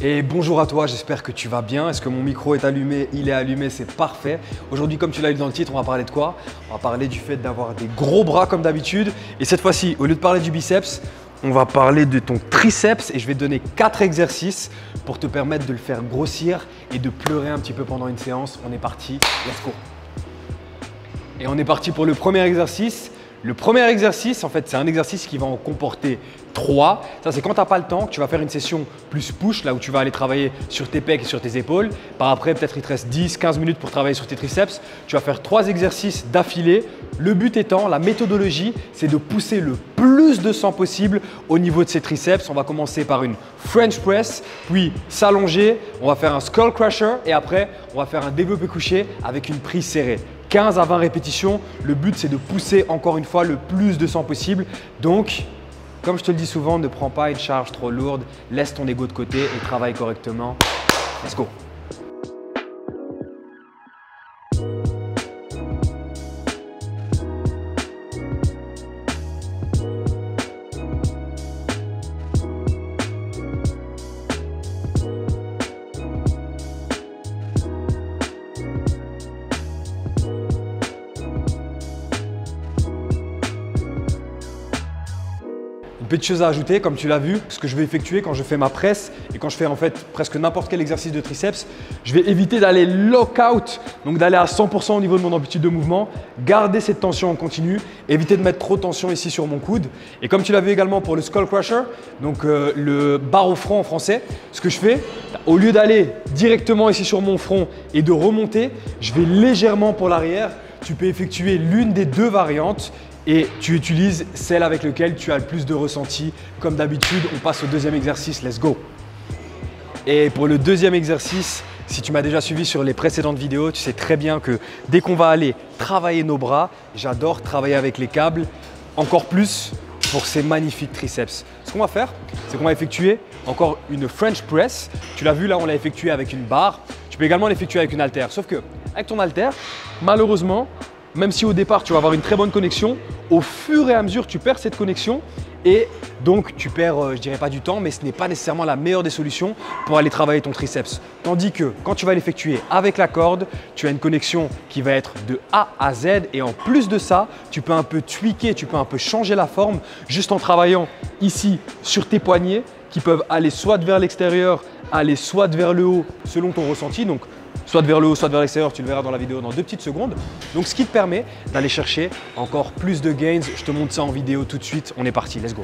Et bonjour à toi, j'espère que tu vas bien. Est-ce que mon micro est allumé? Il est allumé, c'est parfait. Aujourd'hui, comme tu l'as lu dans le titre, on va parler de quoi? On va parler du fait d'avoir des gros bras comme d'habitude. Et cette fois-ci, au lieu de parler du biceps, on va parler de ton triceps et je vais te donner 4 exercices pour te permettre de le faire grossir et de pleurer un petit peu pendant une séance. On est parti, let's go! Et on est parti pour le premier exercice. Le premier exercice, en fait, c'est un exercice qui va en comporter 3. Ça, c'est quand tu n'as pas le temps, que tu vas faire une session plus push, là où tu vas aller travailler sur tes pecs et sur tes épaules. Par après, peut-être il te reste 10-15 minutes pour travailler sur tes triceps. Tu vas faire 3 exercices d'affilée. Le but étant, la méthodologie, c'est de pousser le plus de sang possible au niveau de ces triceps. On va commencer par une French press, puis s'allonger. On va faire un skull crusher et après, on va faire un développé couché avec une prise serrée. 15 à 20 répétitions, le but c'est de pousser encore une fois le plus de sang possible. Donc, comme je te le dis souvent, ne prends pas une charge trop lourde, laisse ton ego de côté et travaille correctement. Let's go! Petite chose à ajouter, comme tu l'as vu, ce que je vais effectuer quand je fais ma presse et quand je fais en fait presque n'importe quel exercice de triceps, je vais éviter d'aller lock-out, donc d'aller à 100% au niveau de mon amplitude de mouvement, garder cette tension en continu, éviter de mettre trop de tension ici sur mon coude. Et comme tu l'as vu également pour le skull crusher, donc le barre au front en français, ce que je fais, au lieu d'aller directement ici sur mon front et de remonter, je vais légèrement pour l'arrière. Tu peux effectuer l'une des deux variantes et tu utilises celle avec laquelle tu as le plus de ressenti. Comme d'habitude, on passe au deuxième exercice, let's go! Et pour le deuxième exercice, si tu m'as déjà suivi sur les précédentes vidéos, tu sais très bien que dès qu'on va aller travailler nos bras, j'adore travailler avec les câbles, encore plus pour ces magnifiques triceps. Ce qu'on va faire, c'est qu'on va effectuer encore une French press. Tu l'as vu là, on l'a effectué avec une barre. Tu peux également l'effectuer avec une haltère. Sauf que avec ton haltère, malheureusement, même si au départ tu vas avoir une très bonne connexion, au fur et à mesure tu perds cette connexion et donc tu perds, je dirais pas du temps, mais ce n'est pas nécessairement la meilleure des solutions pour aller travailler ton triceps. Tandis que quand tu vas l'effectuer avec la corde, tu as une connexion qui va être de A à Z et en plus de ça, tu peux un peu tweaker, tu peux un peu changer la forme juste en travaillant ici sur tes poignets qui peuvent aller soit vers l'extérieur, aller soit vers le haut selon ton ressenti. Donc, soit vers le haut, soit vers l'extérieur, tu le verras dans la vidéo dans 2 petites secondes. Donc ce qui te permet d'aller chercher encore plus de gains. Je te montre ça en vidéo tout de suite. On est parti, let's go!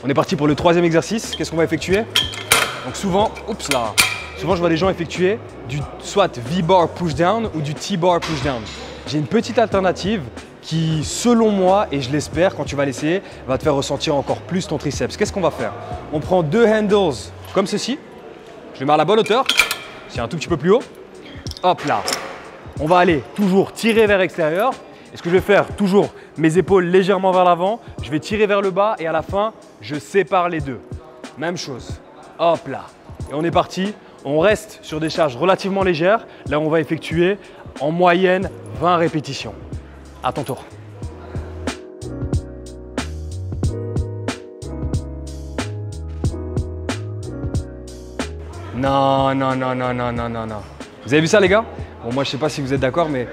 On est parti pour le troisième exercice. Qu'est-ce qu'on va effectuer? Donc souvent, souvent je vois des gens effectuer du soit V-bar push-down ou du T-bar push-down. J'ai une petite alternative qui, selon moi, et je l'espère, quand tu vas l'essayer, va te faire ressentir encore plus ton triceps. Qu'est-ce qu'on va faire? On prend 2 handles comme ceci. Je les mets à la bonne hauteur. C'est un tout petit peu plus haut. Hop là. On va aller toujours tirer vers l'extérieur. Et ce que je vais faire, toujours mes épaules légèrement vers l'avant. Je vais tirer vers le bas et à la fin, je sépare les deux. Même chose. Hop là. Et on est parti. On reste sur des charges relativement légères. Là, on va effectuer en moyenne 20 répétitions. À ton tour. Non, non, non, non, non, non, non, non. Vous avez vu ça, les gars? Bon, moi, je sais pas si vous êtes d'accord, mais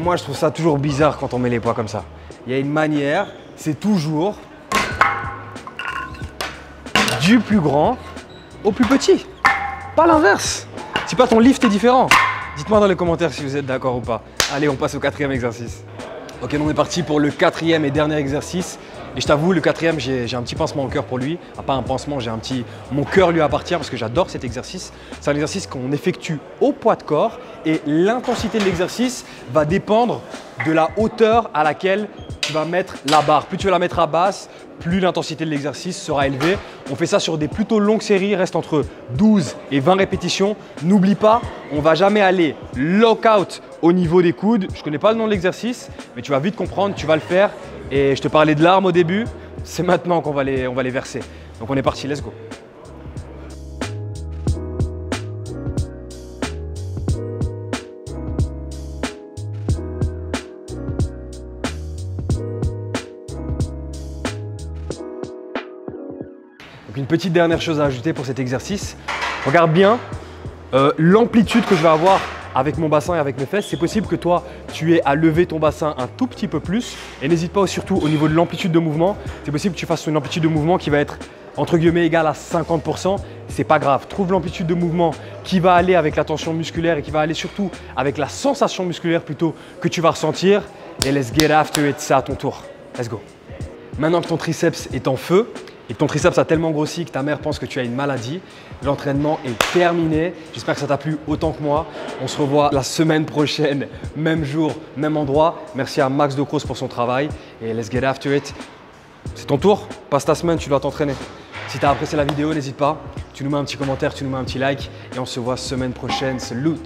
moi, je trouve ça toujours bizarre quand on met les poids comme ça. Il y a une manière, c'est toujours du plus grand au plus petit. Pas l'inverse. Si pas ton lift est différent. Dites-moi dans les commentaires si vous êtes d'accord ou pas. Allez, on passe au 4e exercice. Ok, on est parti pour le 4e et dernier exercice. Et je t'avoue, le 4e, j'ai un petit pincement au cœur pour lui. Ah, pas un pansement, mon cœur lui appartient parce que j'adore cet exercice. C'est un exercice qu'on effectue au poids de corps et l'intensité de l'exercice va dépendre de la hauteur à laquelle tu vas mettre la barre. Plus tu vas la mettre à basse, plus l'intensité de l'exercice sera élevée. On fait ça sur des plutôt longues séries, reste entre 12 et 20 répétitions. N'oublie pas, on ne va jamais aller lock-out au niveau des coudes. Je ne connais pas le nom de l'exercice, mais tu vas vite comprendre, tu vas le faire. Et je te parlais de larmes au début, c'est maintenant qu'on va les verser. Donc on est parti, let's go. Donc une petite dernière chose à ajouter pour cet exercice. Regarde bien l'amplitude que je vais avoir avec mon bassin et avec mes fesses. C'est possible que toi, tu aies à lever ton bassin un tout petit peu plus. Et n'hésite pas surtout au niveau de l'amplitude de mouvement. C'est possible que tu fasses une amplitude de mouvement qui va être entre guillemets égale à 50%. C'est pas grave. Trouve l'amplitude de mouvement qui va aller avec la tension musculaire et qui va aller surtout avec la sensation musculaire plutôt que tu vas ressentir. Et let's get after it, c'est à ton tour. Let's go. Maintenant que ton triceps est en feu et que ton triceps a tellement grossi que ta mère pense que tu as une maladie, l'entraînement est terminé. J'espère que ça t'a plu autant que moi. On se revoit la semaine prochaine, même jour, même endroit. Merci à Max Docros pour son travail et let's get after it. C'est ton tour, passe ta semaine, tu dois t'entraîner. Si tu as apprécié la vidéo, n'hésite pas, tu nous mets un petit commentaire, tu nous mets un petit like et on se voit semaine prochaine. Salut!